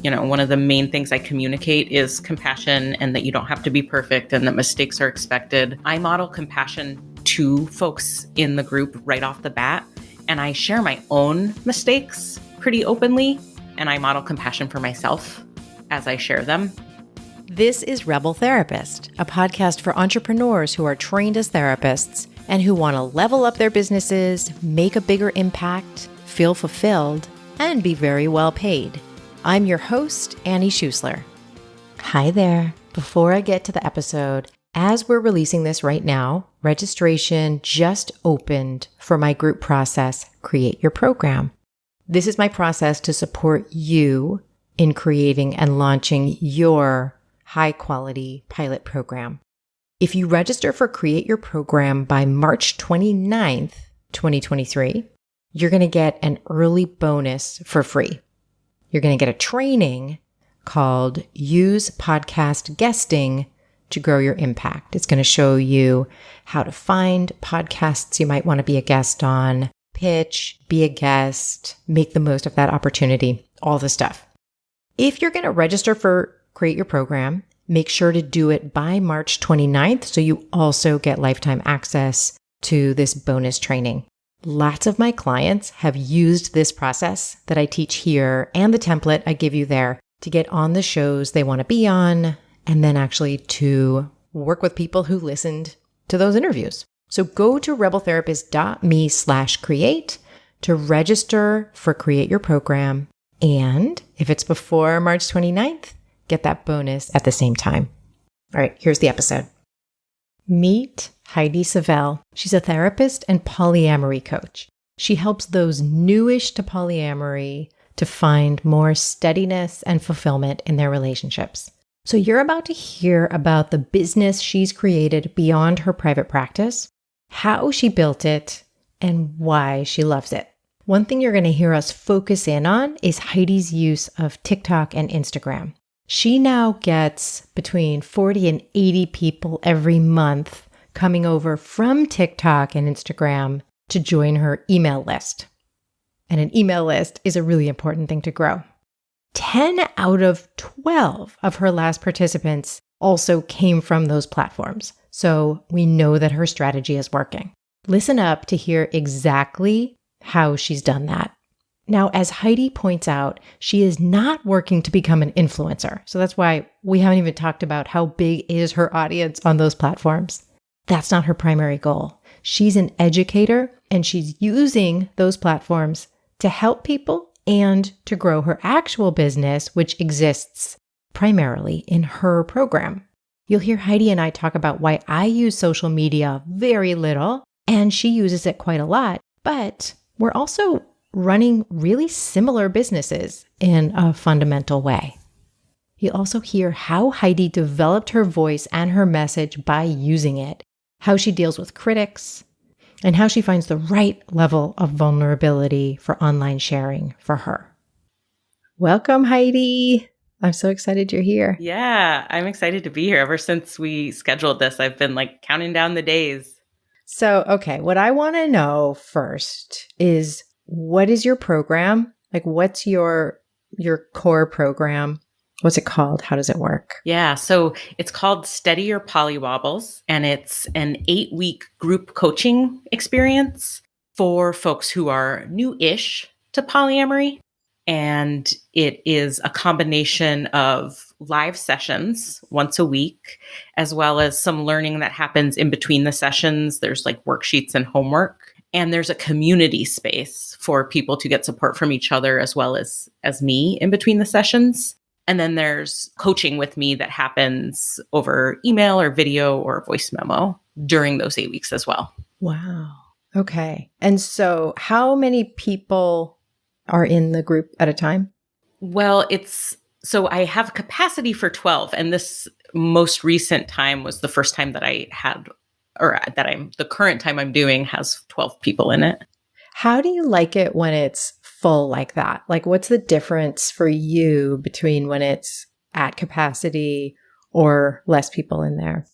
one of the main things I communicate is compassion and that you don't have to be perfect and that mistakes are expected. I model compassion to folks in the group right off the bat, and I share my own mistakes pretty openly, and I model compassion for myself as I share them. This is Rebel Therapist, a podcast for entrepreneurs who are trained as therapists and who want to level up their businesses, make a bigger impact, feel fulfilled, and be very well paid. I'm your host, Annie Schusler. Hi there. Before I get to the episode, as we're releasing this right now, registration just opened for my group process, Create Your Program. This is my process to support you in creating and launching your high-quality pilot program. If you register for Create Your Program by March 29th, 2023, you're going to get an early bonus for free. You're going to get a training called Use Podcast Guesting to Grow Your Impact. It's going to show you how to find podcasts you might want to be a guest on, pitch, be a guest, make the most of that opportunity, all the stuff. If you're going to register for Create Your Program, make sure to do it by March 29th so you also get lifetime access to this bonus training. Lots of my clients have used this process that I teach here and the template I give you there to get on the shows they want to be on and then actually to work with people who listened to those interviews. So go to rebeltherapist.me/create to register for Create Your Program. And if it's before March 29th, get that bonus at the same time. All right, here's the episode. Meet Heidi Savell. She's a therapist and polyamory coach. She helps those newish to polyamory to find more steadiness and fulfillment in their relationships. So you're about to hear about the business she's created beyond her private practice, how she built it, and why she loves it. One thing you're going to hear us focus in on is Heidi's use of TikTok and Instagram. She now gets between 40 and 80 people every month coming over from TikTok and Instagram to join her email list. And an email list is a really important thing to grow. 10 out of 12 of her last participants also came from those platforms. So we know that her strategy is working. Listen up to hear exactly how she's done that. Now, as Heidi points out, she is not working to become an influencer. So that's why we haven't even talked about how big is her audience on those platforms. That's not her primary goal. She's an educator and she's using those platforms to help people and to grow her actual business, which exists primarily in her program. You'll hear Heidi and I talk about why I use social media very little and she uses it quite a lot, but we're also running really similar businesses in a fundamental way. You'll also hear how Heidi developed her voice and her message by using it, how she deals with critics, and how she finds the right level of vulnerability for online sharing for her. Welcome, Heidi. I'm so excited you're here. Yeah, I'm excited to be here. Ever since we scheduled this, I've been counting down the days. So, okay, what I want to know first is, what is your program? What's your core program? What's it called? How does it work? Yeah, so it's called Steady Your Pollywobbles, and it's an 8-week group coaching experience for folks who are new-ish to polyamory. And it is a combination of live sessions once a week, as well as some learning that happens in between the sessions. There's worksheets and homework. And there's a community space for people to get support from each other as well as me in between the sessions. And then there's coaching with me that happens over email or video or voice memo during those 8 weeks as well. Wow. Okay. And so how many people are in the group at a time? Well, so I have capacity for 12. And this most recent time was the first time that I had, or the current time I'm doing has 12 people in it. How do you like it when it's full like that? What's the difference for you between when it's at capacity or less people in there?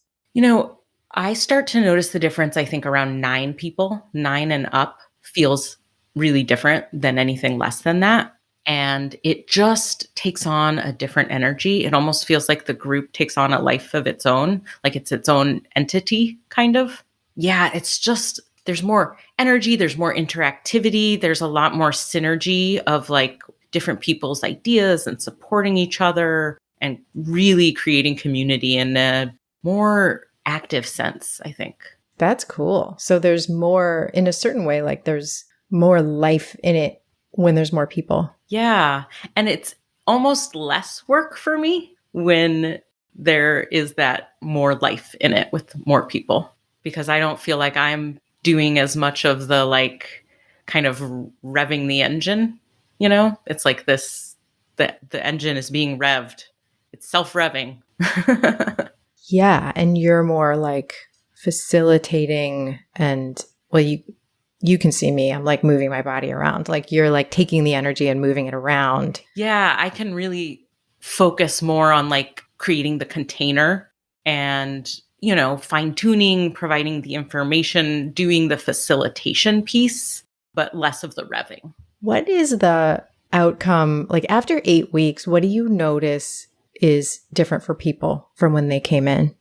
I start to notice the difference, I think, around 9 people. 9 and up feels really different than anything less than that. and it just takes on a different energy. It almost feels like the group takes on a life of its own, like it's its own entity, kind of. Yeah, it's just, there's more energy, there's more interactivity, there's a lot more synergy of like different people's ideas and supporting each other and really creating community in a more active sense, I think. That's cool. So there's more, in a certain way, like there's more life in it when there's more people. Yeah. And it's almost less work for me when there is that more life in it with more people, because I don't feel like I'm doing as much of the like kind of revving the engine, you know? It's like this, the engine is being revved. It's self-revving. Yeah. And you're more like facilitating and, well, you can see me. I'm like moving my body around. Like you're like taking the energy and moving it around. Yeah, I can really focus more on like creating the container and, you know, fine tuning, providing the information, doing the facilitation piece, but less of the revving. What is the outcome? Like after 8 weeks, what do you notice is different for people from when they came in?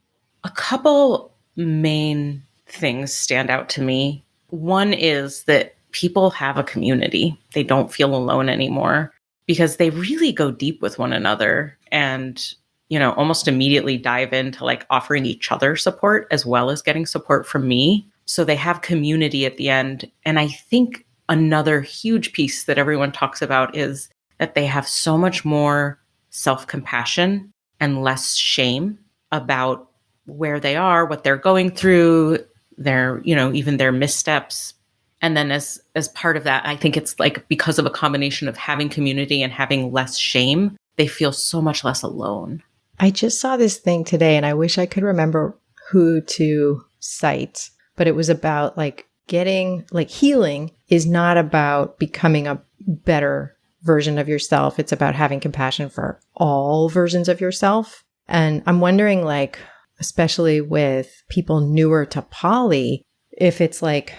A couple main things stand out to me. One is that people have a community. They don't feel alone anymore because they really go deep with one another and, you know, almost immediately dive into like offering each other support as well as getting support from me. So they have community at the end. And I think another huge piece that everyone talks about is that they have so much more self-compassion and less shame about where they are, what they're going through, their, you know, even their missteps. And then as part of that, I think it's like because of a combination of having community and having less shame, they feel so much less alone. I just saw this thing today and I wish I could remember who to cite, but it was about like getting, like healing is not about becoming a better version of yourself. It's about having compassion for all versions of yourself. And I'm wondering, like, especially with people newer to poly, if it's like,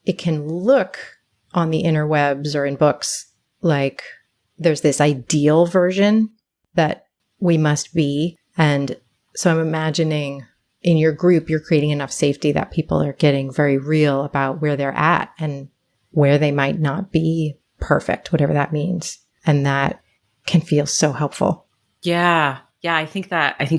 it can look on the interwebs or in books like there's this ideal version that we must be. And so I'm imagining in your group, you're creating enough safety that people are getting very real about where they're at and where they might not be perfect, whatever that means. And that can feel so helpful. Yeah. Yeah. I think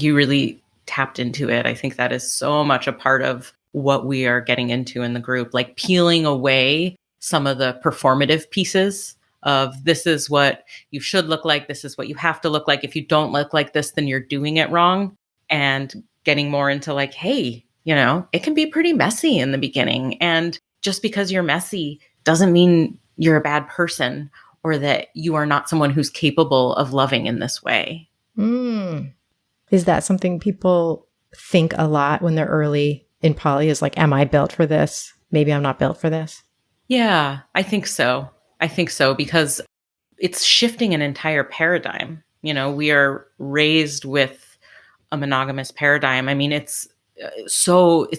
you really tapped into it. I think that is so much a part of what we are getting into in the group, like peeling away some of the performative pieces of this is what you should look like. This is what you have to look like. If you don't look like this, then you're doing it wrong. And getting more into like, hey, you know, it can be pretty messy in the beginning. And just because you're messy doesn't mean you're a bad person or that you are not someone who's capable of loving in this way. Is that something people think a lot when they're early in poly is like, am I built for this? Maybe I'm not built for this. Yeah, I think so. Because it's shifting an entire paradigm. You know, we are raised with a monogamous paradigm. I mean, it's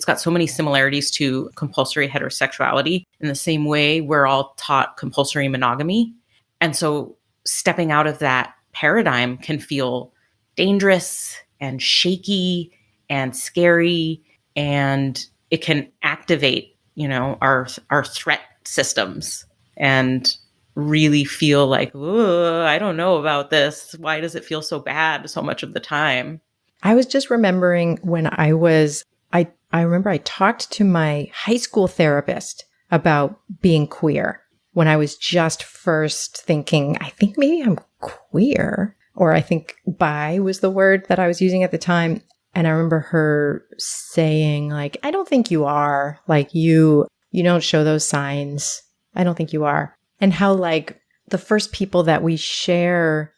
got so many similarities to compulsory heterosexuality in the same way we're all taught compulsory monogamy. And so stepping out of that paradigm can feel dangerous and shaky and scary, and it can activate, you know, our threat systems and really feel like, oh, I don't know about this. Why does it feel so bad so much of the time? I was just remembering when I remember I talked to my high school therapist about being queer when I was just first thinking, I think maybe I'm queer, or I think bi was the word that I was using at the time. And I remember her saying like, I don't think you are, like you don't show those signs. I don't think you are. And how like the first people that we share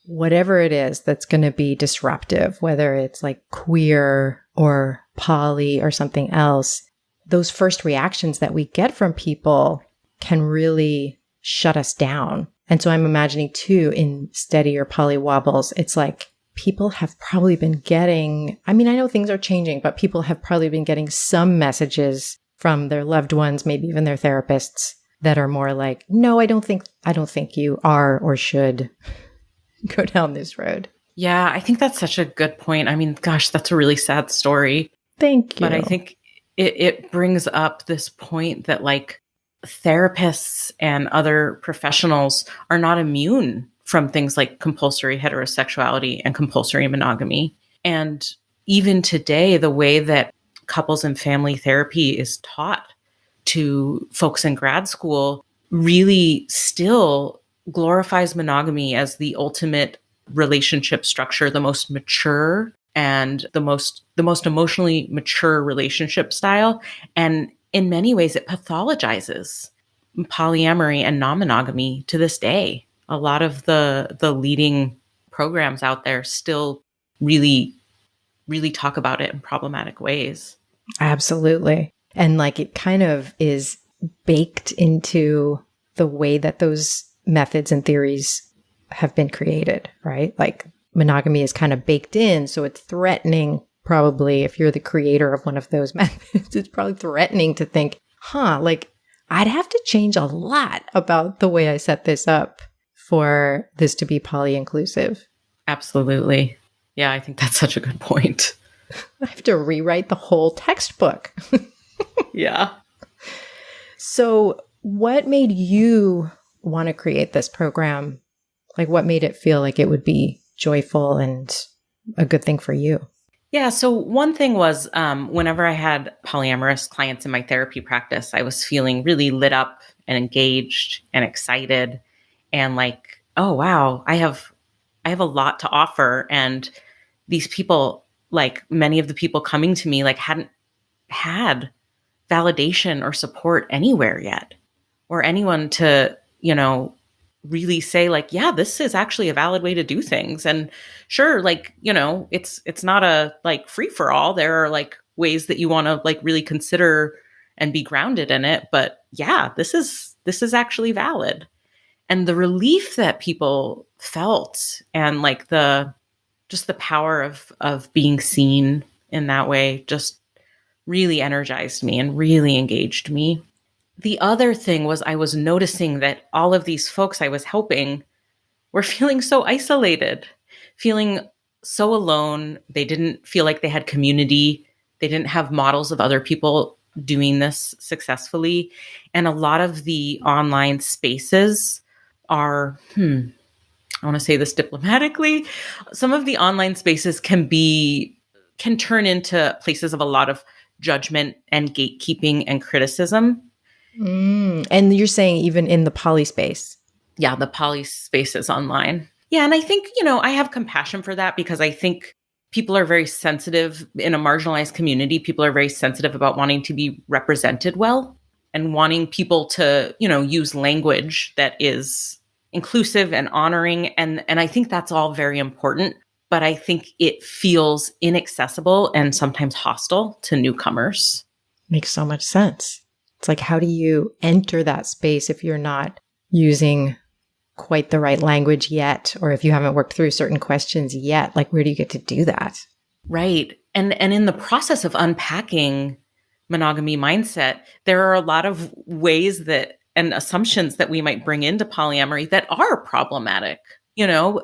whatever it is that's going to be disruptive, whether it's like queer or poly or something else, those first reactions that we get from people can really shut us down. And so I'm imagining too, in steadier poly wobbles, it's like people have probably been getting, I mean, I know things are changing, but people have probably been getting some messages from their loved ones, maybe even their therapists, that are more like, no, I don't think you are or should go down this road. Yeah, I think that's such a good point. I mean, gosh, that's a really sad story. Thank you. But I think it brings up this point that like therapists and other professionals are not immune from things like compulsory heterosexuality and compulsory monogamy. And even today, the way that couples and family therapy is taught to folks in grad school really still glorifies monogamy as the ultimate relationship structure, the most mature and the most emotionally mature relationship style. And in many ways, it pathologizes polyamory and non-monogamy to this day. A lot of the leading programs out there still really, really talk about it in problematic ways. Absolutely. And like it kind of is baked into the way that those methods and theories have been created, right? Like monogamy is kind of baked in. So it's threatening, probably, if you're the creator of one of those methods, it's probably threatening to think, like I'd have to change a lot about the way I set this up for this to be poly-inclusive. Absolutely. Yeah, I think that's such a good point. I have to rewrite the whole textbook. Yeah. So what made you want to create this program? Like what made it feel like it would be joyful and a good thing for you? Yeah. So one thing was whenever I had polyamorous clients in my therapy practice, I was feeling really lit up and engaged and excited and like, oh, wow, I have a lot to offer. And these people, like many of the people coming to me, like hadn't had validation or support anywhere yet, or anyone to, really say like, yeah, this is actually a valid way to do things. And sure, like, it's not a like free for all. There are like ways that you want to like really consider and be grounded in it. But yeah, this is actually valid. And the relief that people felt and like just the power of being seen in that way just really energized me and really engaged me. The other thing was I was noticing that all of these folks I was helping were feeling so isolated, feeling so alone. They didn't feel like they had community. They didn't have models of other people doing this successfully. And a lot of the online spaces are, I want to say this diplomatically, some of the online spaces can turn into places of a lot of judgment and gatekeeping and criticism. And you're saying even in the poly space? Yeah, the poly spaces online. Yeah, and I think, I have compassion for that because I think people are very sensitive in a marginalized community. People are very sensitive about wanting to be represented well and wanting people to, use language that is inclusive and honoring. And I think that's all very important. But I think it feels inaccessible and sometimes hostile to newcomers. Makes so much sense. It's like, how do you enter that space if you're not using quite the right language yet, or if you haven't worked through certain questions yet? Like, where do you get to do that? Right. And in the process of unpacking monogamy mindset, there are a lot of ways that and assumptions that we might bring into polyamory that are problematic,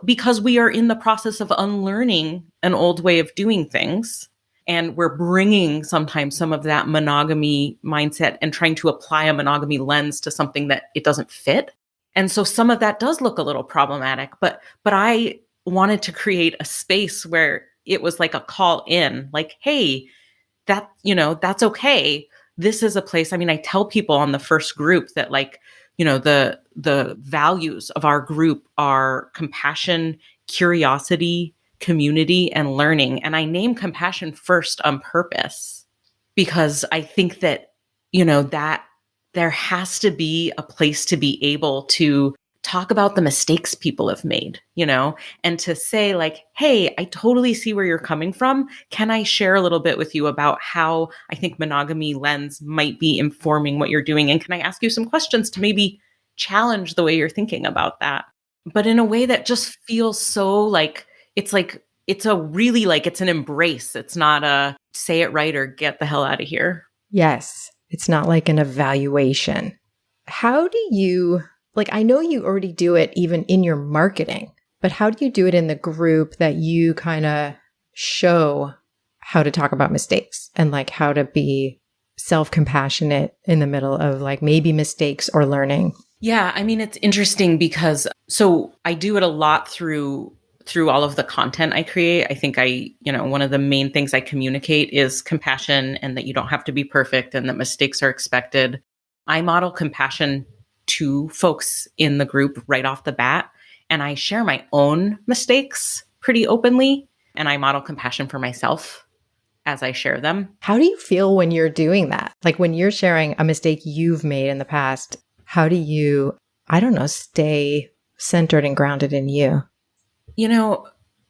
because we are in the process of unlearning an old way of doing things. And we're bringing sometimes some of that monogamy mindset and trying to apply a monogamy lens to something that it doesn't fit. And so some of that does look a little problematic, but I wanted to create a space where it was like a call in, like, hey, that's okay. This is a place. I mean, I tell people on the first group that like, the values of our group are compassion, curiosity, community, and learning. And I name compassion first on purpose because I think that, that there has to be a place to be able to talk about the mistakes people have made, and to say like, hey, I totally see where you're coming from. Can I share a little bit with you about how I think monogamy lens might be informing what you're doing? And can I ask you some questions to maybe challenge the way you're thinking about that? But in a way that just feels so like, it's a really like, it's an embrace. It's not a say it right or get the hell out of here. Yes. It's not like an evaluation How do you, like, I know you already do it even in your marketing, but how do you do it in the group that you kind of show how to talk about mistakes and like how to be self-compassionate in the middle of like maybe mistakes or learning? Yeah, I mean, it's interesting because so I do it a lot through all of the content I create. I think one of the main things I communicate is compassion and that you don't have to be perfect and that mistakes are expected. I model compassion to folks in the group right off the bat, and I share my own mistakes pretty openly, and I model compassion for myself as I share them. How do you feel when you're doing that? Like when you're sharing a mistake you've made in the past, how do you, I don't know, stay centered and grounded in you?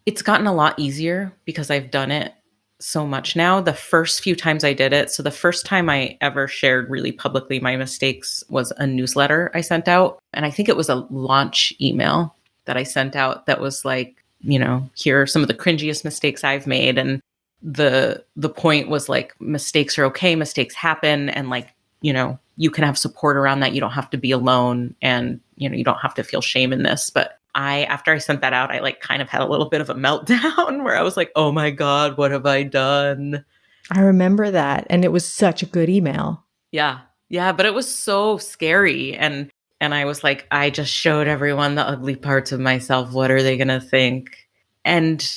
It's gotten a lot easier because I've done it so much now. The first few times I did it, so the first time I ever shared really publicly my mistakes was a newsletter I sent out. And I think it was a launch email that I sent out that was like, here are some of the cringiest mistakes I've made. And the point was like, mistakes are okay, mistakes happen. And like, you can have support around that. You don't have to be alone, and, you don't have to feel shame in this. But after I sent that out, I like kind of had a little bit of a meltdown where I was like, oh my God, what have I done? I remember that. And it was such a good email. Yeah. Yeah. But it was so scary. And I was like, I just showed everyone the ugly parts of myself. What are they going to think? And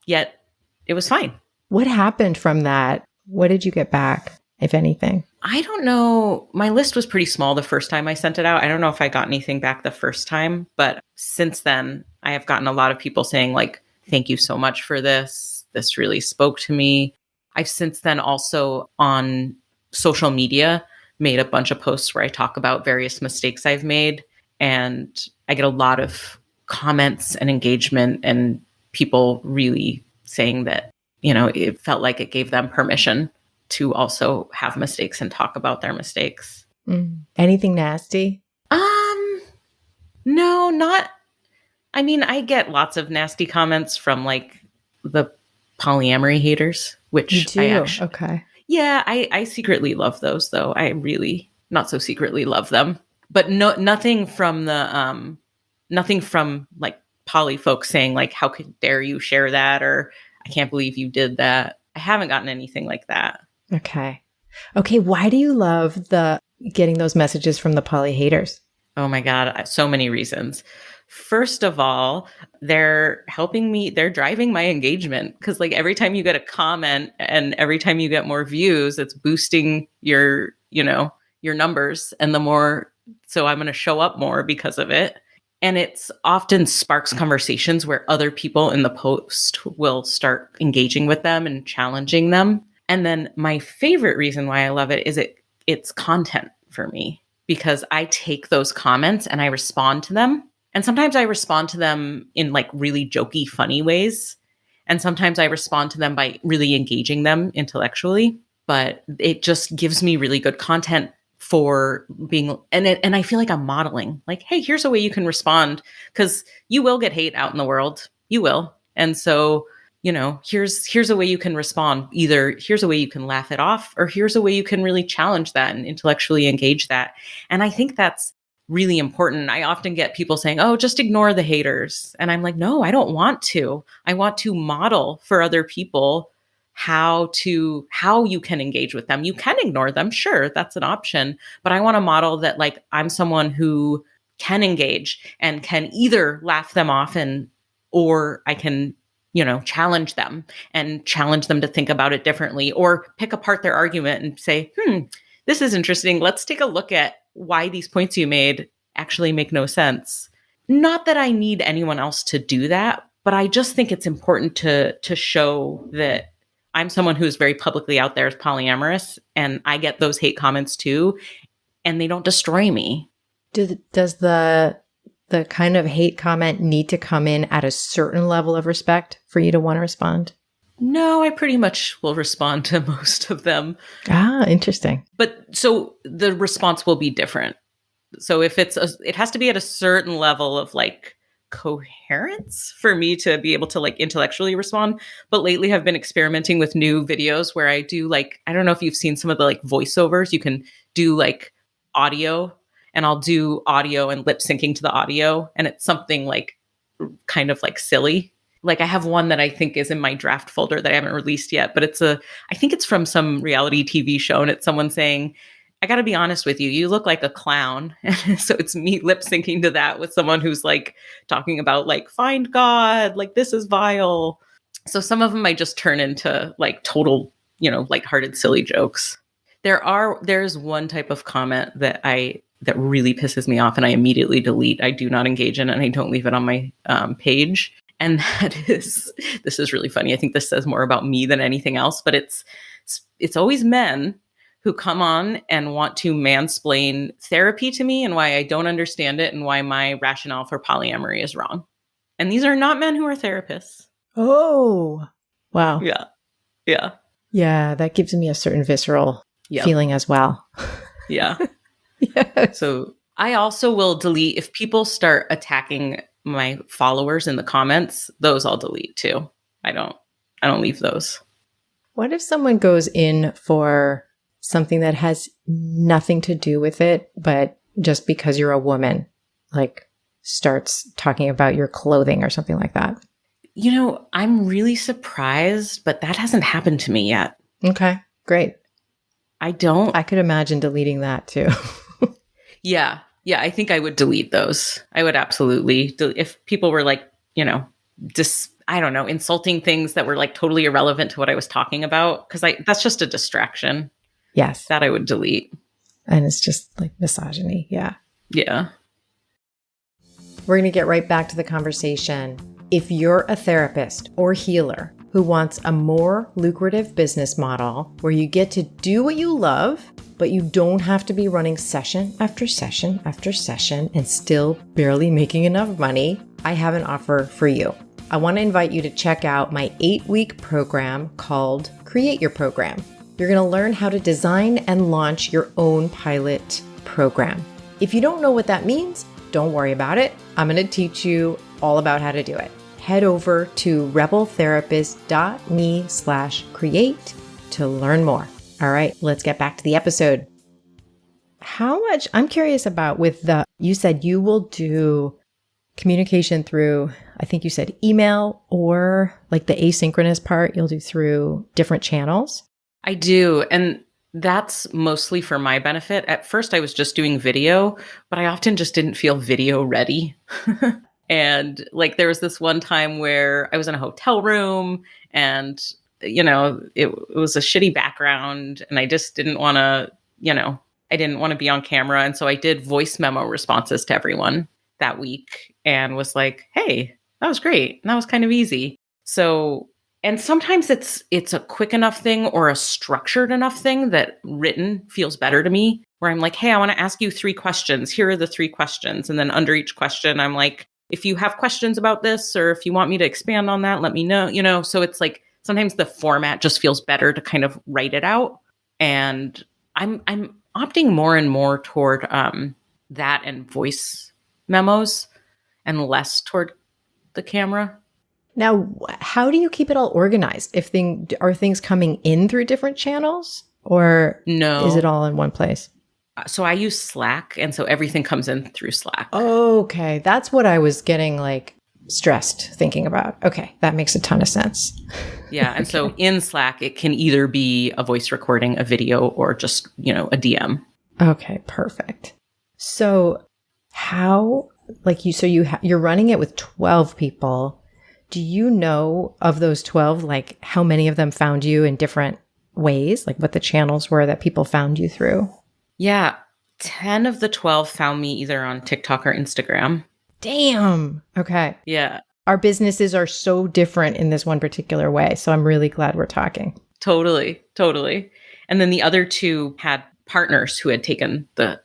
yet it was fine. What happened from that? What did you get back, if anything? I don't know. My list was pretty small the first time I sent it out. I don't know if I got anything back the first time, but since then I have gotten a lot of people saying like, thank you so much for this. This really spoke to me. I've since then also on social media made a bunch of posts where I talk about various mistakes I've made, and I get a lot of comments and engagement and people really saying that, it felt like it gave them permission to also have mistakes and talk about their mistakes. Anything nasty? No, not. I mean, I get lots of nasty comments from like the polyamory haters, which You do? I actually, Okay. yeah, I secretly love those though. I really not so secretly love them, but nothing from like poly folks saying like, how could dare you share that? Or I can't believe you did that. I haven't gotten anything like that. Okay. Okay. Why do you love getting those messages from the poly haters? Oh my God. So many reasons. First of all, they're helping me. They're driving my engagement because like every time you get a comment and every time you get more views, it's boosting your numbers. And so I'm going to show up more because of it. And it's often sparks conversations where other people in the post will start engaging with them and challenging them. And then my favorite reason why I love it is it's content for me, because I take those comments and I respond to them. And sometimes I respond to them in like really jokey, funny ways. And sometimes I respond to them by really engaging them intellectually. But it just gives me really good content for being, and I feel like I'm modeling like, hey, here's a way you can respond, because you will get hate out in the world. You will. And so, here's a way you can respond. Either here's a way you can laugh it off, or here's a way you can really challenge that and intellectually engage that. And I think that's really important. I often get people saying, oh, just ignore the haters. And I'm like, no, I don't want to. I want to model for other people how you can engage with them. You can ignore them. Sure, that's an option. But I want to model that like I'm someone who can engage and can either laugh them off or I can challenge them to think about it differently, or pick apart their argument and say, this is interesting. Let's take a look at why these points you made actually make no sense. Not that I need anyone else to do that, but I just think it's important to show that I'm someone who's very publicly out there as polyamorous, and I get those hate comments too, and they don't destroy me. Does the kind of hate comment need to come in at a certain level of respect for you to want to respond? No, I pretty much will respond to most of them. Ah, interesting. But so the response will be different. So if it has to be at a certain level of like coherence for me to be able to like intellectually respond. But lately I've been experimenting with new videos where I do like, I don't know if you've seen some of the like voiceovers, you can do like audio and I'll do audio and lip syncing to the audio. And it's something like kind of like silly. Like I have one that I think is in my draft folder that I haven't released yet, but I think it's from some reality TV show, and it's someone saying, I got to be honest with you, you look like a clown. So it's me lip syncing to that with someone who's like talking about like, find God, like this is vile. So some of them I just turn into like total, lighthearted, silly jokes. There's one type of comment that really pisses me off and I immediately delete. I do not engage in it and I don't leave it on my page. And this is really funny. I think this says more about me than anything else, but it's always men who come on and want to mansplain therapy to me and why I don't understand it and why my rationale for polyamory is wrong. And these are not men who are therapists. Oh, wow. Yeah. Yeah. Yeah, that gives me a certain visceral feeling as well. Yeah. Yes. So I also will delete if people start attacking my followers in the comments, those I'll delete too. I don't leave those. What if someone goes in for something that has nothing to do with it, but just because you're a woman, like starts talking about your clothing or something like that? I'm really surprised, but that hasn't happened to me yet. Okay, great. I could imagine deleting that too. Yeah. Yeah, I think I would delete those. I would absolutely. If people were like, I don't know, insulting things that were like totally irrelevant to what I was talking about, because that's just a distraction. Yes. That I would delete. And it's just like misogyny. Yeah. Yeah. We're going to get right back to the conversation. If you're a therapist or healer who wants a more lucrative business model where you get to do what you love, but you don't have to be running session after session after session and still barely making enough money, I have an offer for you. I want to invite you to check out my 8-week program called Create Your Program. You're going to learn how to design and launch your own pilot program. If you don't know what that means, don't worry about it. I'm going to teach you all about how to do it. Head over to rebeltherapist.me/create to learn more. All right, let's get back to the episode. How much, I'm curious about you said you will do communication through, I think you said email, or like the asynchronous part you'll do through different channels? I do. And that's mostly for my benefit. At first I was just doing video, but I often just didn't feel video ready. And like there was this one time where I was in a hotel room and it was a shitty background and I just didn't want to, I didn't want to be on camera. And so I did voice memo responses to everyone that week and was like, hey, that was great. And that was kind of easy. So, and sometimes it's a quick enough thing or a structured enough thing that written feels better to me, where I'm like, hey, I want to ask you 3 questions. Here are the 3 questions. And then under each question, I'm like, if you have questions about this, or if you want me to expand on that, let me know, so it's like, sometimes the format just feels better to kind of write it out. And I'm opting more and more toward that and voice memos and less toward the camera. Now, how do you keep it all organized? Are things coming in through different channels, or no, is it all in one place? So I use Slack, and so everything comes in through Slack. Okay, that's what I was getting like stressed thinking about. Okay, that makes a ton of sense. Yeah, and so in Slack, it can either be a voice recording, a video, or just, a DM. Okay, perfect. So how, you're running it with 12 people. Do you know of those 12, like how many of them found you in different ways, like what the channels were that people found you through? Yeah, 10 of the 12 found me either on TikTok or Instagram. Damn. Okay. Yeah. Our businesses are so different in this one particular way. So I'm really glad we're talking. Totally. And then the other 2 had partners who had taken the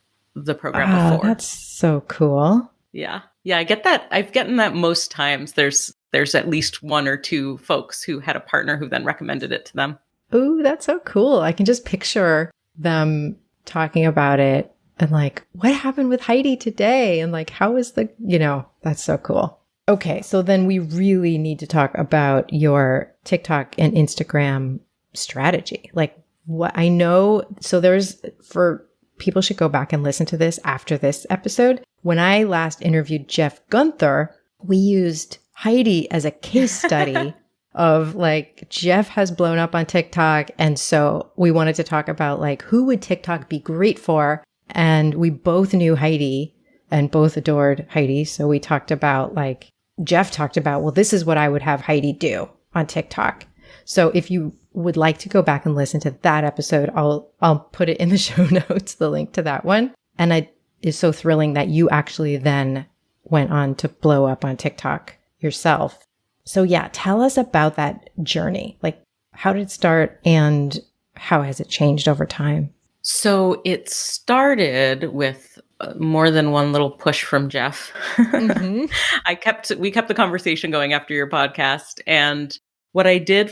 program before. That's so cool. Yeah. Yeah, I get that. I've gotten that most times. There's at least 1 or 2 folks who had a partner who then recommended it to them. Ooh, that's so cool. I can just picture them talking about it and like, what happened with Heidi today? And like, how is that's so cool. Okay. So then we really need to talk about your TikTok and Instagram strategy. Like what I know. So there's, for people should go back and listen to this after this episode. When I last interviewed Jeff Gunther, we used Heidi as a case study of like, Jeff has blown up on TikTok. And so we wanted to talk about like, who would TikTok be great for? And we both knew Heidi and both adored Heidi. So we talked about like, Jeff talked about, well, this is what I would have Heidi do on TikTok. So if you would like to go back and listen to that episode, I'll put it in the show notes, the link to that one. And it is so thrilling that you actually then went on to blow up on TikTok yourself. So yeah, tell us about that journey. Like, how did it start and how has it changed over time? So it started with more than one little push from Jeff. Mm-hmm. We kept the conversation going after your podcast. And what I did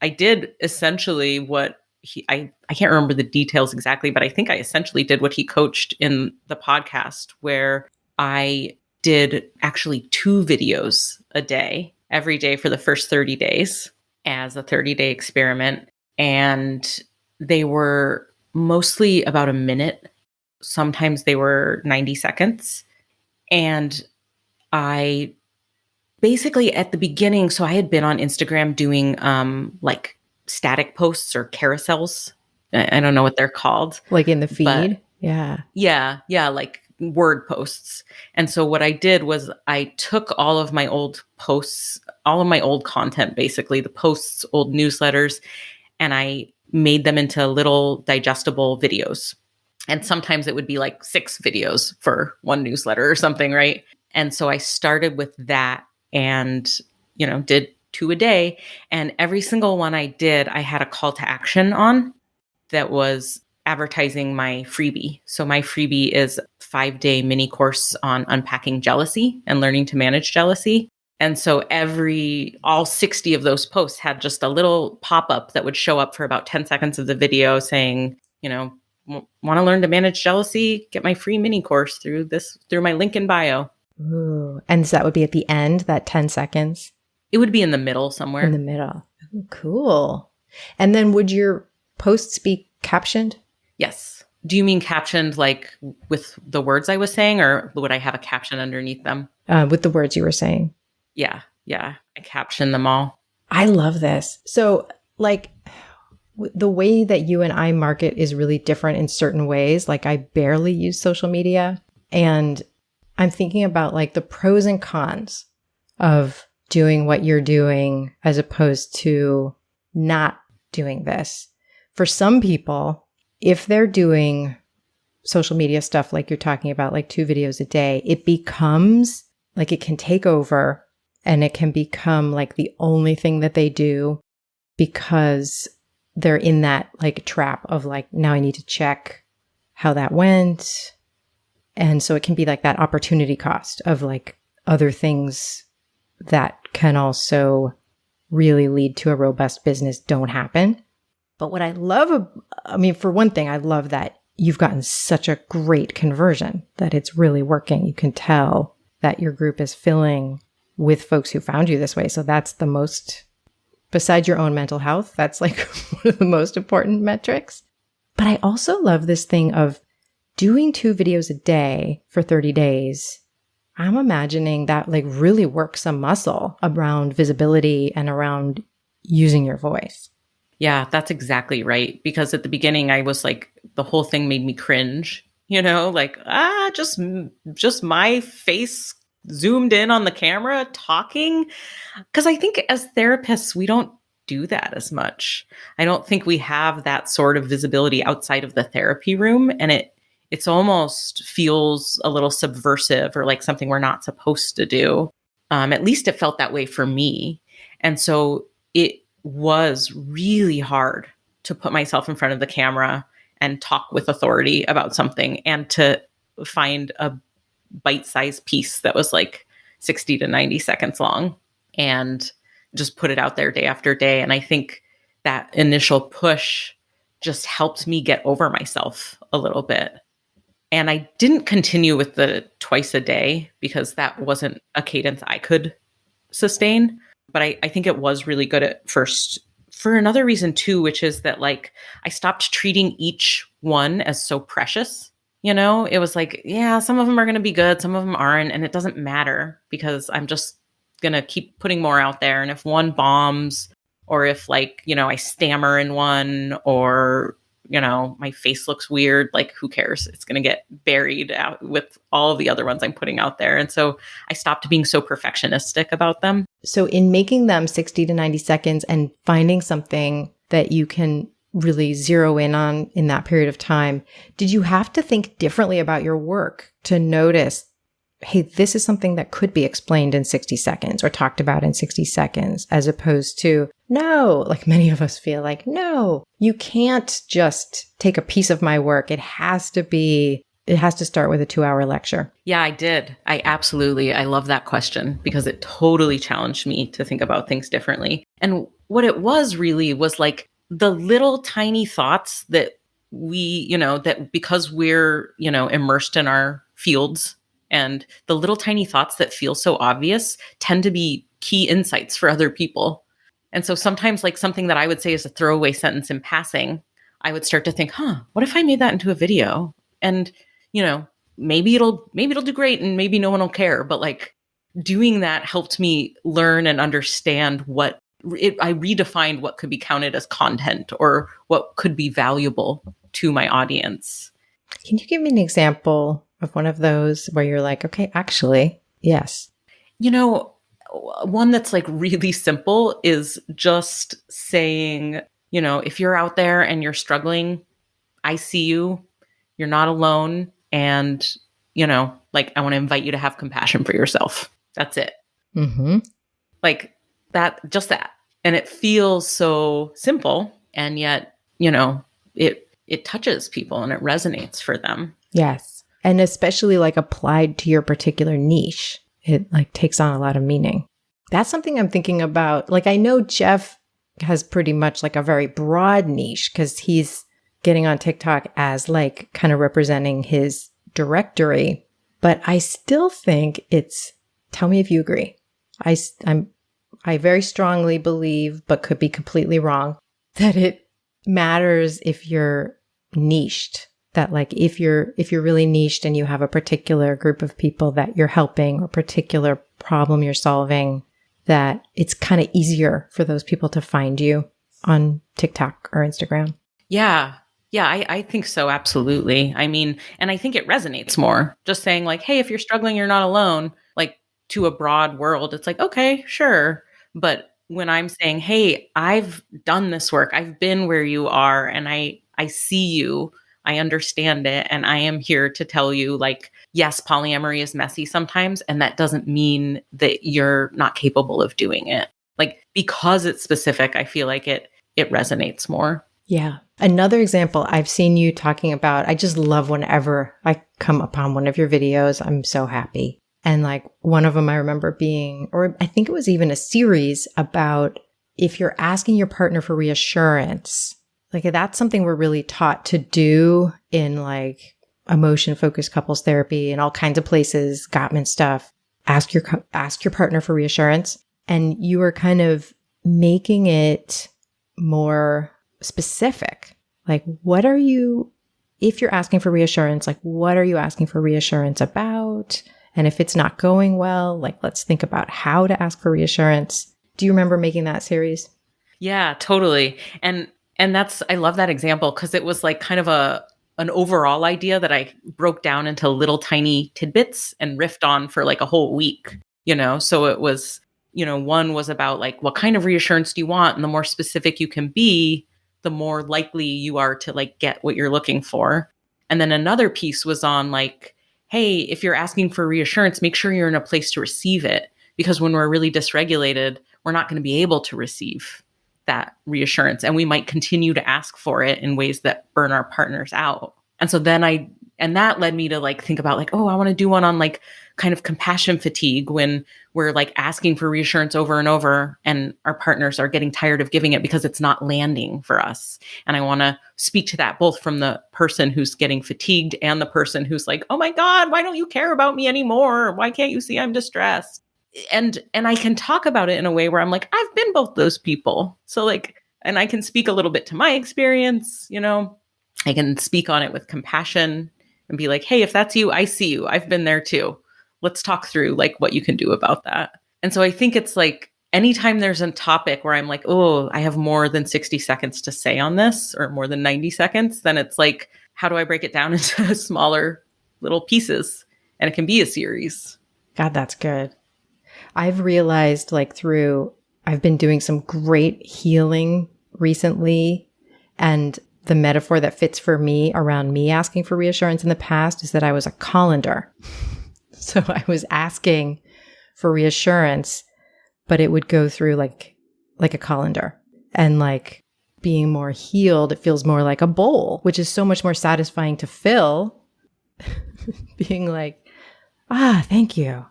I did essentially what I can't remember the details exactly, but I think I essentially did what he coached in the podcast, where I did actually 2 videos a day, every day for the first 30 days as a 30-day experiment. And they were mostly about a minute. Sometimes they were 90 seconds. And I basically at the beginning, so I had been on Instagram doing like static posts or carousels. I don't know what they're called. Like in the feed? Yeah. Yeah, like word posts. And so what I did was I took all of my old posts, all of my old content, basically the posts, old newsletters, and I made them into little digestible videos. And sometimes it would be like 6 videos for one newsletter or something, right? And so I started with that and, did 2 a day. And every single one I did, I had a call to action on that was advertising my freebie. So my freebie is a 5-day mini course on unpacking jealousy and learning to manage jealousy. And so all 60 of those posts had just a little pop-up that would show up for about 10 seconds of the video saying, want to learn to manage jealousy? Get my free mini course through my link in bio. Ooh. And so that would be at the end, that 10 seconds? It would be in the middle somewhere. In the middle. Ooh, cool. And then would your posts be captioned? Yes. Do you mean captioned like with the words I was saying, or would I have a caption underneath them? With the words you were saying. Yeah. I captioned them all. I love this. So like the way that you and I market is really different in certain ways. Like I barely use social media, and I'm thinking about like the pros and cons of doing what you're doing as opposed to not doing this. For some people, if they're doing social media stuff like you're talking about, like 2 videos a day, it becomes like it can take over and it can become like the only thing that they do because they're in that like trap of like, now I need to check how that went. And so it can be like that opportunity cost of like other things that can also really lead to a robust business don't happen. But what I love, for one thing, I love that you've gotten such a great conversion, that it's really working. You can tell that your group is filling with folks who found you this way. So that's the most, besides your own mental health, that's like one of the most important metrics. But I also love this thing of doing 2 videos a day for 30 days. I'm imagining that like really works some muscle around visibility and around using your voice. Yeah, that's exactly right. Because at the beginning, I was like, the whole thing made me cringe, like, just my face zoomed in on the camera talking. Because I think as therapists, we don't do that as much. I don't think we have that sort of visibility outside of the therapy room. And it's almost feels a little subversive or like something we're not supposed to do. At least it felt that way for me. And so it was really hard to put myself in front of the camera and talk with authority about something and to find a bite-sized piece that was like 60 to 90 seconds long and just put it out there day after day. And I think that initial push just helped me get over myself a little bit. And I didn't continue with the twice a day because that wasn't a cadence I could sustain. But I think it was really good at first for another reason too, which is that like I stopped treating each one as so precious. It was like, yeah, some of them are going to be good, some of them aren't. And it doesn't matter because I'm just going to keep putting more out there. And if one bombs, or if I stammer in one, or, my face looks weird, like who cares? It's going to get buried out with all of the other ones I'm putting out there. And so I stopped being so perfectionistic about them. So in making them 60 to 90 seconds and finding something that you can really zero in on in that period of time, did you have to think differently about your work to notice, hey, this is something that could be explained in 60 seconds or talked about in 60 seconds, as opposed to, no, like many of us feel like, no, you can't just take a piece of my work. It has to start with a 2-hour lecture. Yeah, I did. I love that question because it totally challenged me to think about things differently. And what it was really was like the little tiny thoughts that that because we're, immersed in our fields, and the little tiny thoughts that feel so obvious tend to be key insights for other people. And so sometimes, like, something that I would say is a throwaway sentence in passing, I would start to think, what if I made that into a video? And, maybe it'll do great and maybe no one will care. But like doing that helped me learn and understand I redefined what could be counted as content or what could be valuable to my audience. Can you give me an example of one of those where you're like, okay, actually, yes. One that's like really simple is just saying, if you're out there and you're struggling, I see you, you're not alone. And, I want to invite you to have compassion for yourself. That's it. Mm-hmm. Like that, just that. And it feels so simple. And yet, it touches people and it resonates for them. Yes. And especially like applied to your particular niche, it like takes on a lot of meaning. That's something I'm thinking about. Like, I know Jeff has pretty much like a very broad niche because he's getting on TikTok as like kind of representing his directory. But I still think tell me if you agree. I very strongly believe, but could be completely wrong, that it matters if you're niched. That like if you're really niched and you have a particular group of people that you're helping or particular problem you're solving, that it's kind of easier for those people to find you on TikTok or Instagram. Yeah. Yeah, I think so. Absolutely. I mean, and I think it resonates more just saying like, hey, if you're struggling, you're not alone, like to a broad world. It's like, okay, sure. But when I'm saying, hey, I've done this work, I've been where you are, and I see you, I understand it. And I am here to tell you, like, yes, polyamory is messy sometimes. And that doesn't mean that you're not capable of doing it. Like, because it's specific, I feel like it resonates more. Yeah. Another example I've seen you talking about, I just love whenever I come upon one of your videos, I'm so happy. And like one of them I remember being, or I think it was even a series about if you're asking your partner for reassurance, like that's something we're really taught to do in like emotion focused couples therapy and all kinds of places, Gottman stuff. Ask your partner for reassurance. And you are kind of making it more specific. Like, if you're asking for reassurance, like, what are you asking for reassurance about? And if it's not going well, like, let's think about how to ask for reassurance. Do you remember making that series? Yeah, totally. And I love that example because it was like kind of an overall idea that I broke down into little tiny tidbits and riffed on for like a whole week, So it was, one was about like, what kind of reassurance do you want? And the more specific you can be, the more likely you are to like get what you're looking for. And then another piece was on like, hey, if you're asking for reassurance, make sure you're in a place to receive it. Because when we're really dysregulated, we're not going to be able to receive that reassurance. And we might continue to ask for it in ways that burn our partners out. And so then that led me to like think about like, oh, I want to do one on like kind of compassion fatigue when we're like asking for reassurance over and over and our partners are getting tired of giving it because it's not landing for us. And I want to speak to that both from the person who's getting fatigued and the person who's like, oh my God, why don't you care about me anymore? Why can't you see I'm distressed? And I can talk about it in a way where I'm like, I've been both those people. So like, and I can speak a little bit to my experience, I can speak on it with compassion and be like, hey, if that's you, I see you. I've been there too. Let's talk through like what you can do about that. And so I think it's like anytime there's a topic where I'm like, oh, I have more than 60 seconds to say on this or more than 90 seconds, then it's like, how do I break it down into smaller little pieces? And it can be a series. God, that's good. I've realized I've been doing some great healing recently. And the metaphor that fits for me around me asking for reassurance in the past is that I was a colander. So I was asking for reassurance, but it would go through like a colander. And like being more healed, it feels more like a bowl, which is so much more satisfying to fill. Being like, thank you.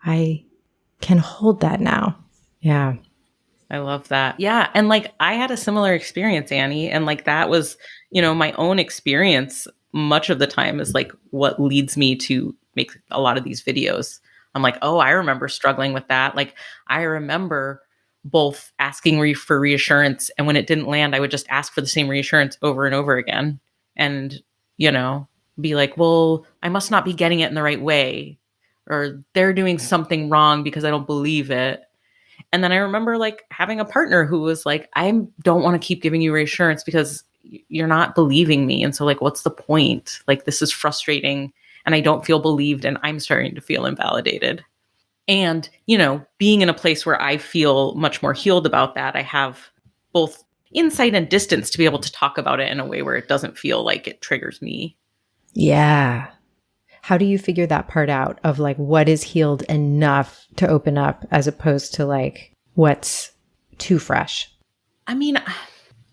I can hold that now. Yeah. I love that. Yeah. And like I had a similar experience, Annie. And like that was, my own experience much of the time is like what leads me to make a lot of these videos. I'm like, oh, I remember struggling with that. Like I remember both asking for reassurance. And when it didn't land, I would just ask for the same reassurance over and over again. And, be like, well, I must not be getting it in the right way. Or they're doing something wrong because I don't believe it. And then I remember like having a partner who was like, I don't want to keep giving you reassurance because you're not believing me. And so like, what's the point? Like, this is frustrating and I don't feel believed and I'm starting to feel invalidated. And, being in a place where I feel much more healed about that, I have both insight and distance to be able to talk about it in a way where it doesn't feel like it triggers me. Yeah. How do you figure that part out of like what is healed enough to open up as opposed to like what's too fresh? I mean,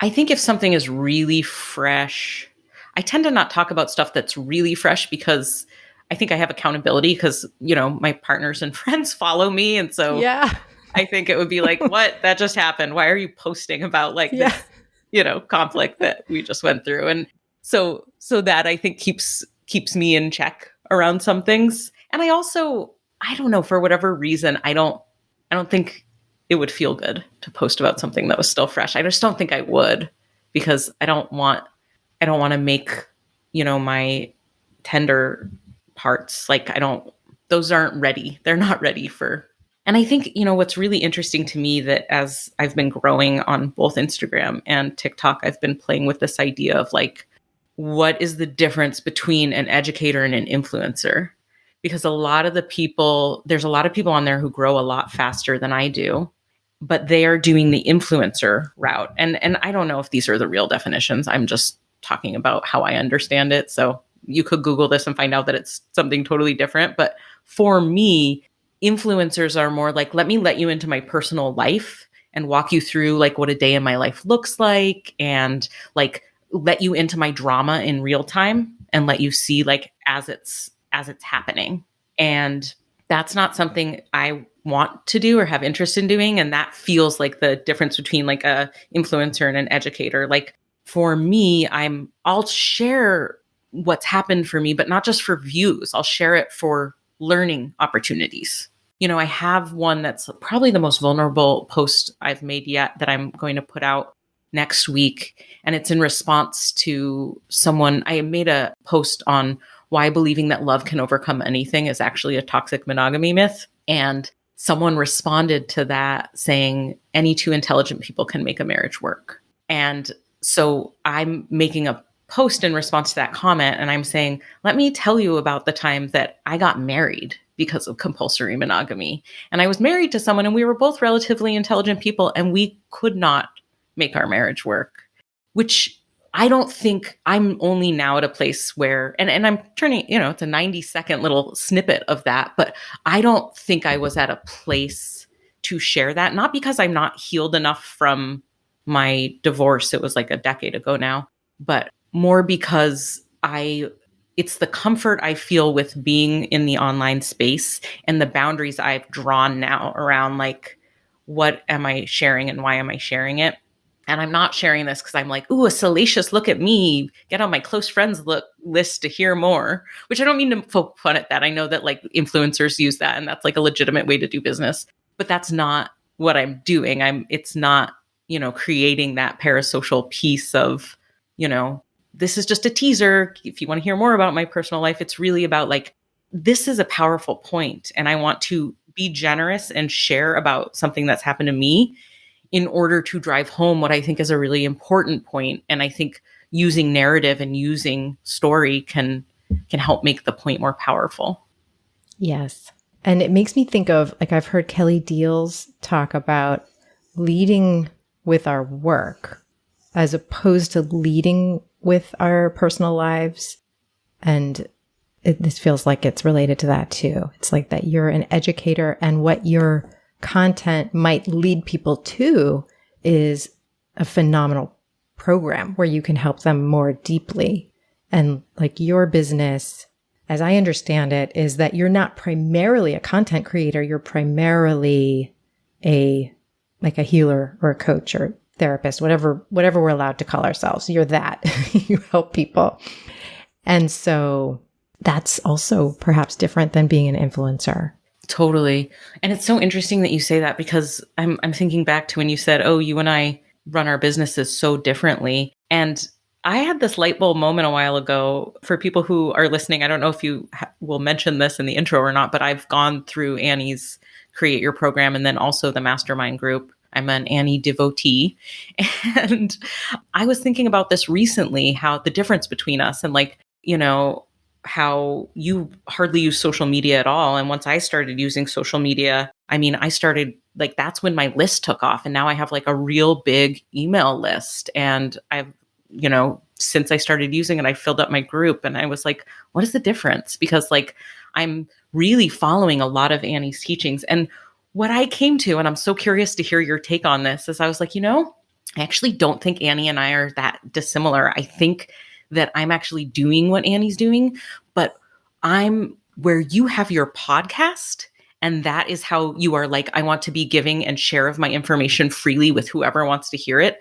I think if something is really fresh, I tend to not talk about stuff that's really fresh because I think I have accountability because, my partners and friends follow me. And so yeah. I think it would be like, what? That just happened. Why are you posting about like this, conflict that we just went through? And so that I think keeps me in check around some things. And I don't know, for whatever reason, I don't think it would feel good to post about something that was still fresh. I just don't think I would because I don't want to make, my tender parts. Like those aren't ready. They're not ready for. And I think, what's really interesting to me that as I've been growing on both Instagram and TikTok, I've been playing with this idea of like, what is the difference between an educator and an influencer? Because there's a lot of people on there who grow a lot faster than I do, but they are doing the influencer route. And I don't know if these are the real definitions. I'm just talking about how I understand it. So you could Google this and find out that it's something totally different. But for me, influencers are more like, let me let you into my personal life and walk you through like what a day in my life looks like and like let you into my drama in real time and let you see like as it's happening. And that's not something I want to do or have interest in doing. And that feels like the difference between like a influencer and an educator. Like for me, I'll share what's happened for me, but not just for views. I'll share it for learning opportunities. I have one that's probably the most vulnerable post I've made yet that I'm going to put out next week. And it's in response to someone. I made a post on why believing that love can overcome anything is actually a toxic monogamy myth. And someone responded to that saying, any two intelligent people can make a marriage work. And so I'm making a post in response to that comment. And I'm saying, let me tell you about the time that I got married because of compulsory monogamy. And I was married to someone and we were both relatively intelligent people and we could not make our marriage work, which I don't think. I'm only now at a place where, and I'm turning, it's a 90-second little snippet of that, but I don't think I was at a place to share that, not because I'm not healed enough from my divorce. It was like a decade ago now, but more because it's the comfort I feel with being in the online space and the boundaries I've drawn now around like, what am I sharing and why am I sharing it? And I'm not sharing this because I'm like, ooh, a salacious look at me, get on my close friends list to hear more, which I don't mean to poke fun at that. I know that like influencers use that and that's like a legitimate way to do business, but that's not what I'm doing. It's not, creating that parasocial piece of, this is just a teaser. If you want to hear more about my personal life, it's really about like, this is a powerful point, and I want to be generous and share about something that's happened to me in order to drive home what I think is a really important point. And I think using narrative and using story can help make the point more powerful. Yes. And it makes me think of, like, I've heard Kelly Deals talk about leading with our work as opposed to leading with our personal lives. And this feels like it's related to that too. It's like that you're an educator, and what your content might lead people to is a phenomenal program where you can help them more deeply. And like your business, as I understand it, is that you're not primarily a content creator. You're primarily a healer or a coach or therapist, whatever we're allowed to call ourselves. You're that. You help people. And so that's also perhaps different than being an influencer. Totally. And it's so interesting that you say that, because I'm thinking back to when you said, oh, you and I run our businesses so differently. And I had this light bulb moment a while ago. For people who are listening, I don't know if you will mention this in the intro or not, but I've gone through Annie's Create Your Program and then also the mastermind group. I'm an Annie devotee. And I was thinking about this recently, how the difference between us, and like, you know, how you hardly use social media at all. And once I started using social media, I mean, I started like, that's when my list took off. And now I have like a real big email list. And I've, since I started using it, I filled up my group, and I was like, what is the difference? Because like, I'm really following a lot of Annie's teachings. And what I came to, and I'm so curious to hear your take on this, is I was like, I actually don't think Annie and I are that dissimilar. I think that I'm actually doing what Annie's doing, but I'm where you have your podcast, and that is how you are like, I want to be giving and share of my information freely with whoever wants to hear it.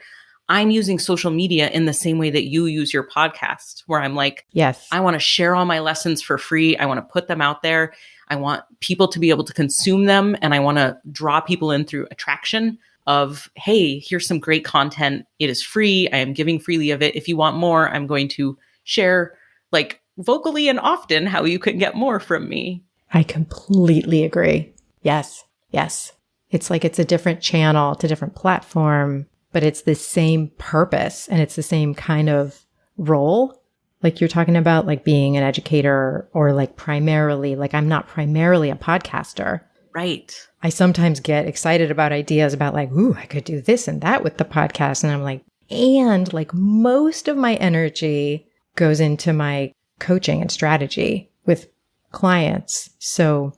I'm using social media in the same way that you use your podcast, where I'm like, yes, I want to share all my lessons for free. I want to put them out there. I want people to be able to consume them, and I want to draw people in through attraction of, hey, here's some great content. It is free. I am giving freely of it. If you want more, I'm going to share like vocally and often how you can get more from me. I completely agree. Yes. Yes. It's like, it's a different channel, it's a different platform, but it's the same purpose, and it's the same kind of role. Like you're talking about, like being an educator, or like primarily, like I'm not primarily a podcaster. Right. I sometimes get excited about ideas about like, ooh, I could do this and that with the podcast. And I'm like, and like most of my energy goes into my coaching and strategy with clients. So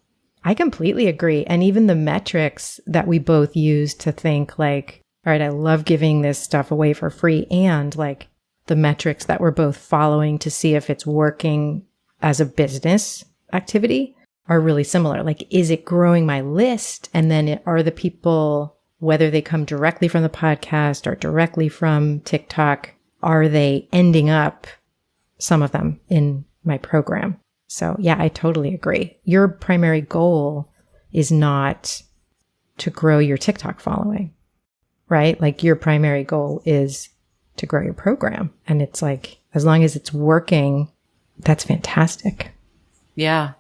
I completely agree. And even the metrics that we both use to think like, all right, I love giving this stuff away for free. And like the metrics that we're both following to see if it's working as a business activity are really similar. Like, is it growing my list? And then are the people, whether they come directly from the podcast or directly from TikTok, are they ending up, some of them, in my program? So yeah, I totally agree. Your primary goal is not to grow your TikTok following, right? Like your primary goal is to grow your program. And it's like, as long as it's working, that's fantastic. Yeah.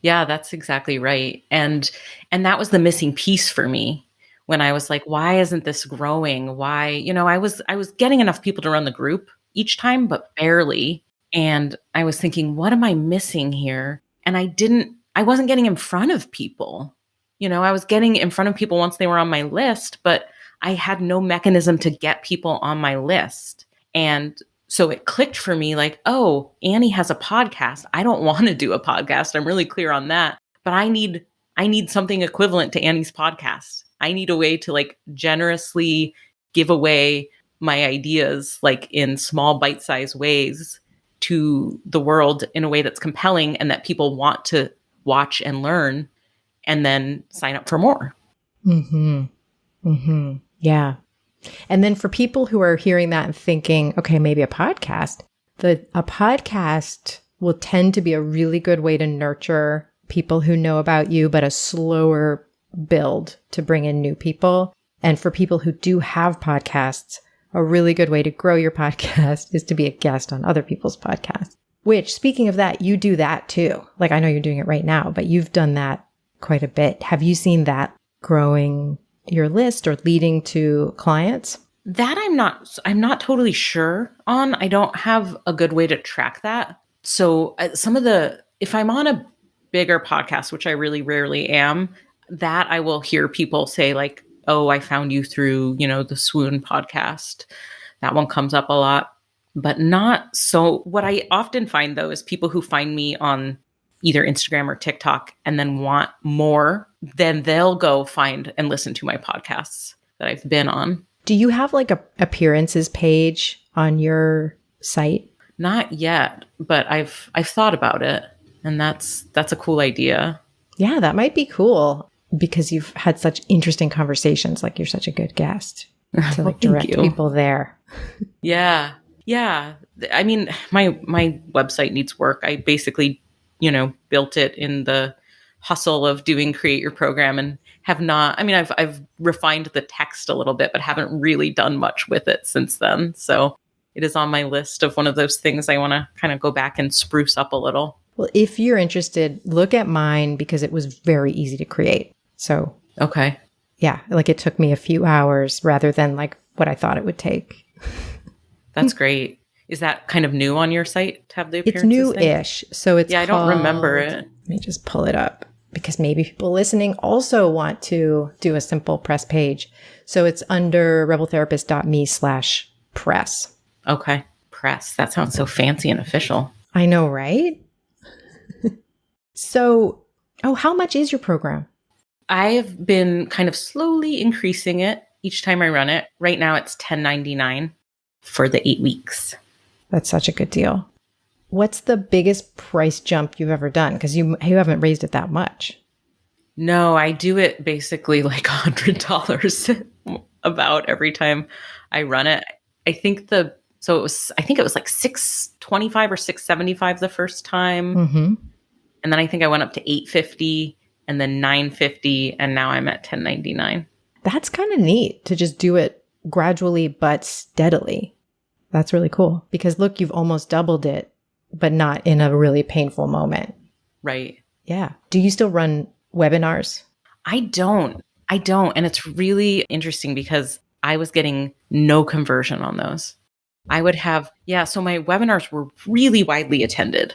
Yeah, that's exactly right. And that was the missing piece for me when I was like, why isn't this growing? Why, I was getting enough people to run the group each time, but barely. And I was thinking, what am I missing here? And I wasn't getting in front of people. I was getting in front of people once they were on my list, but I had no mechanism to get people on my list. And so it clicked for me like, oh, Annie has a podcast. I don't want to do a podcast. I'm really clear on that. But I need something equivalent to Annie's podcast. I need a way to like generously give away my ideas like in small bite-sized ways to the world in a way that's compelling and that people want to watch and learn and then sign up for more. Mm-hmm. Mm-hmm. Yeah. And then for people who are hearing that and thinking, okay, maybe a podcast, a podcast will tend to be a really good way to nurture people who know about you, but a slower build to bring in new people. And for people who do have podcasts, a really good way to grow your podcast is to be a guest on other people's podcasts. Which, speaking of that, you do that too. Like, I know you're doing it right now, but you've done that quite a bit. Have you seen that growing your list or leading to clients? That I'm not totally sure on. I don't have a good way to track that. So if I'm on a bigger podcast, which I really rarely am, that I will hear people say like, oh, I found you through, the Swoon podcast. That one comes up a lot, but not so. What I often find though is people who find me on either Instagram or TikTok and then want more, then they'll go find and listen to my podcasts that I've been on. Do you have like a appearances page on your site? Not yet, but I've thought about it, and that's a cool idea. Yeah, that might be cool because you've had such interesting conversations. Like, you're such a good guest to like direct people there. Yeah. I mean, my website needs work. I basically, built it in the hustle of doing Create Your Program and have not, I've refined the text a little bit, but haven't really done much with it since then. So it is on my list of one of those things I want to kind of go back and spruce up a little. Well, if you're interested, look at mine because it was very easy to create. So, okay. Yeah, like it took me a few hours rather than like what I thought it would take. That's great. Is that kind of new on your site to have the appearances? It's new-ish. So it's I don't remember it. Let me just pull it up because maybe people listening also want to do a simple press page. So it's under rebeltherapist.me/press. Okay. Press. That sounds so fancy and official. I know, right? So, how much is your program? I've been kind of slowly increasing it each time I run it. Right now it's $10.99 for the 8 weeks. That's such a good deal. What's the biggest price jump you've ever done? Because you haven't raised it that much. No, I do it basically like $100 about every time I run it. I think it was like $625 or $675 the first time. Mm-hmm. And then I think I went up to $850 and then $950, and now I'm at $10.99. That's kind of neat to just do it gradually but steadily. That's really cool because look, you've almost doubled it, but not in a really painful moment. Right. Yeah. Do you still run webinars? I don't. And it's really interesting because I was getting no conversion on those. I would have, so my webinars were really widely attended.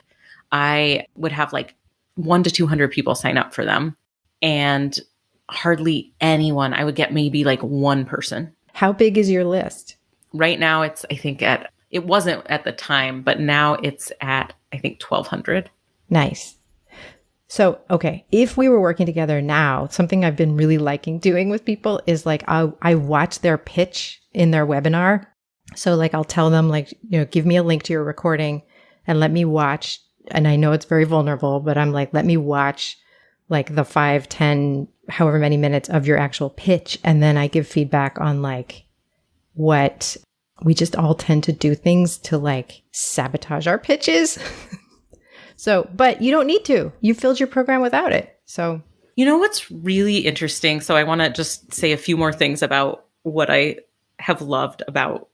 I would have like 100 to 200 people sign up for them and hardly anyone. I would get maybe like one person. How big is your list? Right now it's, I think it wasn't at the time, but now it's at, I think 1,200. Nice. So, okay, if we were working together now, something I've been really liking doing with people is like, I watch their pitch in their webinar. So like, I'll tell them like, give me a link to your recording and let me watch. And I know it's very vulnerable, but I'm like, let me watch like the 5, 10, however many minutes of your actual pitch. And then I give feedback on like what we just all tend to do things to like sabotage our pitches. So, but you don't need to. You filled your program without it. So, what's really interesting? So I want to just say a few more things about what I have loved about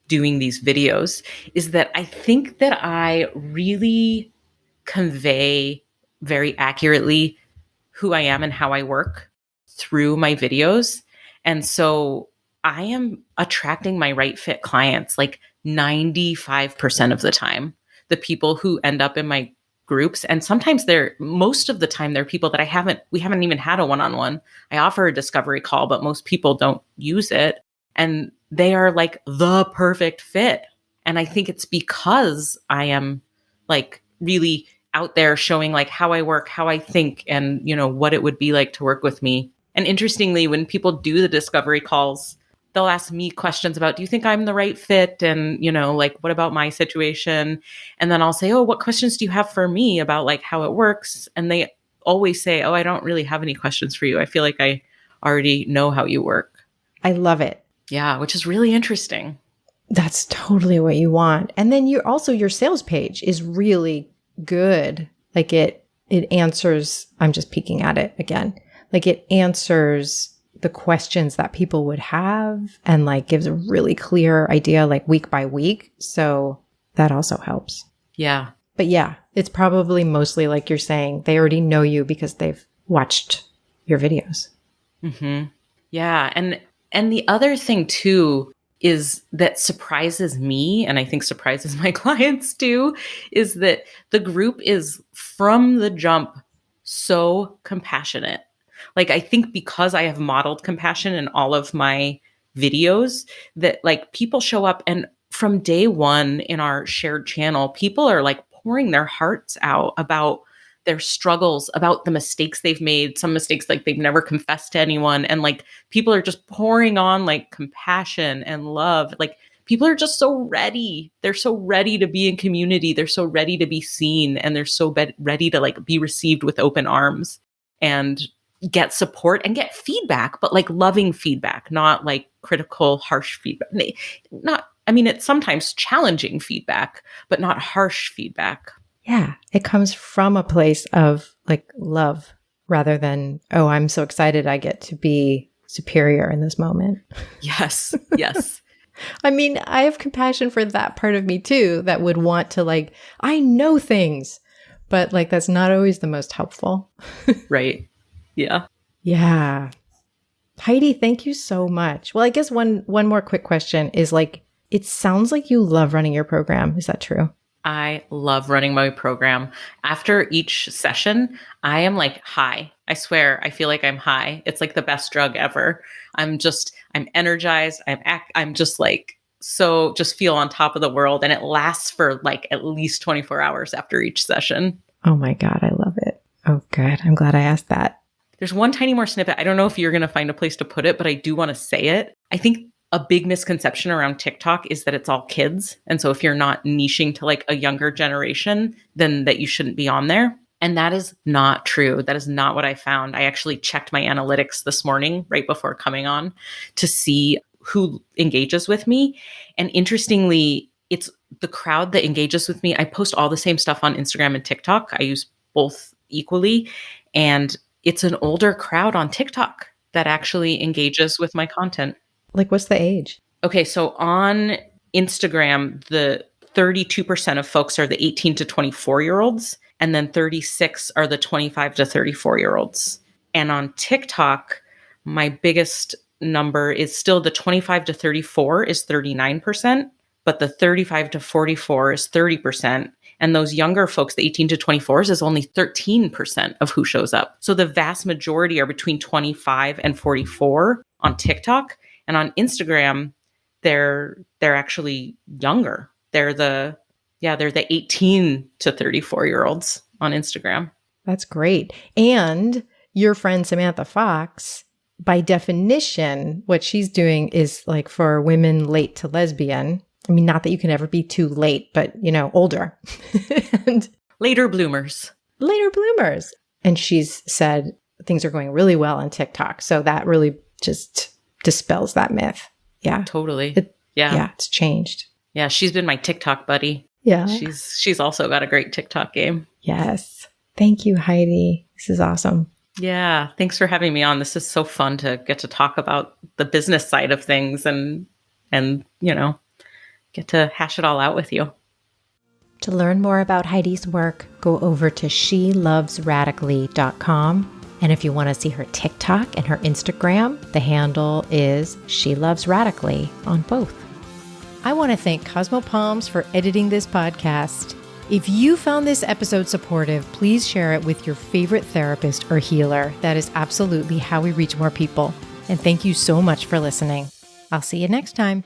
doing these videos is that I think that I really convey very accurately who I am and how I work through my videos. And so I am attracting my right fit clients like 95% of the time, the people who end up in my groups. And sometimes most of the time they're people that we haven't even had a one-on-one. I offer a discovery call, but most people don't use it. And they are like the perfect fit. And I think it's because I am like really out there showing like how I work, how I think, and what it would be like to work with me. And interestingly, when people do the discovery calls, they'll ask me questions about, do you think I'm the right fit? And, like, what about my situation? And then I'll say, oh, what questions do you have for me about like how it works? And they always say, oh, I don't really have any questions for you. I feel like I already know how you work. I love it. Yeah, which is really interesting. That's totally what you want. And then your sales page is really good. Like it answers, I'm just peeking at it again. Like it answers the questions that people would have and like gives a really clear idea like week by week. So that also helps. Yeah. But yeah, it's probably mostly like you're saying, they already know you because they've watched your videos. Mm-hmm. Yeah. And the other thing too is that surprises me, and I think surprises my clients too, is that the group is from the jump so compassionate. Like, I think because I have modeled compassion in all of my videos, that like people show up, and from day one in our shared channel, people are like pouring their hearts out about their struggles, about the mistakes they've made, some mistakes like they've never confessed to anyone. And like people are just pouring on like compassion and love. Like people are just so ready. They're so ready to be in community. They're so ready to be seen. And they're so ready to like be received with open arms and get support and get feedback, but like loving feedback, not like critical, harsh feedback. Not, I mean, it's sometimes challenging feedback, but not harsh feedback. Yeah, it comes from a place of like love rather than, oh, I'm so excited I get to be superior in this moment. Yes, yes. I mean, I have compassion for that part of me too, that would want to like, I know things, but like that's not always the most helpful. Right. Yeah. Yeah. Heidi, thank you so much. Well, I guess one more quick question is like, it sounds like you love running your program. Is that true? I love running my program. After each session, I am like high. I swear, I feel like I'm high. It's like the best drug ever. I'm energized. I'm just like, so just feel on top of the world. And it lasts for like at least 24 hours after each session. Oh my God, I love it. Oh, good. I'm glad I asked that. There's one tiny more snippet. I don't know if you're going to find a place to put it, but I do want to say it. I think a big misconception around TikTok is that it's all kids. And so if you're not niching to like a younger generation, then that you shouldn't be on there. And that is not true. That is not what I found. I actually checked my analytics this morning right before coming on to see who engages with me. And interestingly, it's the crowd that engages with me. I post all the same stuff on Instagram and TikTok. I use both equally. And it's an older crowd on TikTok that actually engages with my content. Like, what's the age? Okay, so on Instagram, the 32% of folks are the 18 to 24-year-olds, and then 36 are the 25 to 34-year-olds. And on TikTok, my biggest number is still the 25 to 34 is 39%, but the 35 to 44 is 30%. And those younger folks, the 18 to 24s, is only 13% of who shows up. So the vast majority are between 25 and 44 on TikTok. And on Instagram, they're actually younger. They're the 18 to 34-year-olds on Instagram. That's great. And your friend Samantha Fox, by definition, what she's doing is like for women late to lesbian. I mean, not that you can ever be too late, but you know, older. And later bloomers. And she's said things are going really well on TikTok. So that really just dispels that myth. Yeah. Totally. Yeah, it's changed. Yeah, she's been my TikTok buddy. Yeah. She's also got a great TikTok game. Yes. Thank you, Heidi. This is awesome. Yeah, thanks for having me on. This is so fun to get to talk about the business side of things and you know, get to hash it all out with you. To learn more about Heidi's work, go over to shelovesradically.com. And if you want to see her TikTok and her Instagram, the handle is She Loves Radically on both. I want to thank Cosmo Palms for editing this podcast. If you found this episode supportive, please share it with your favorite therapist or healer. That is absolutely how we reach more people. And thank you so much for listening. I'll see you next time.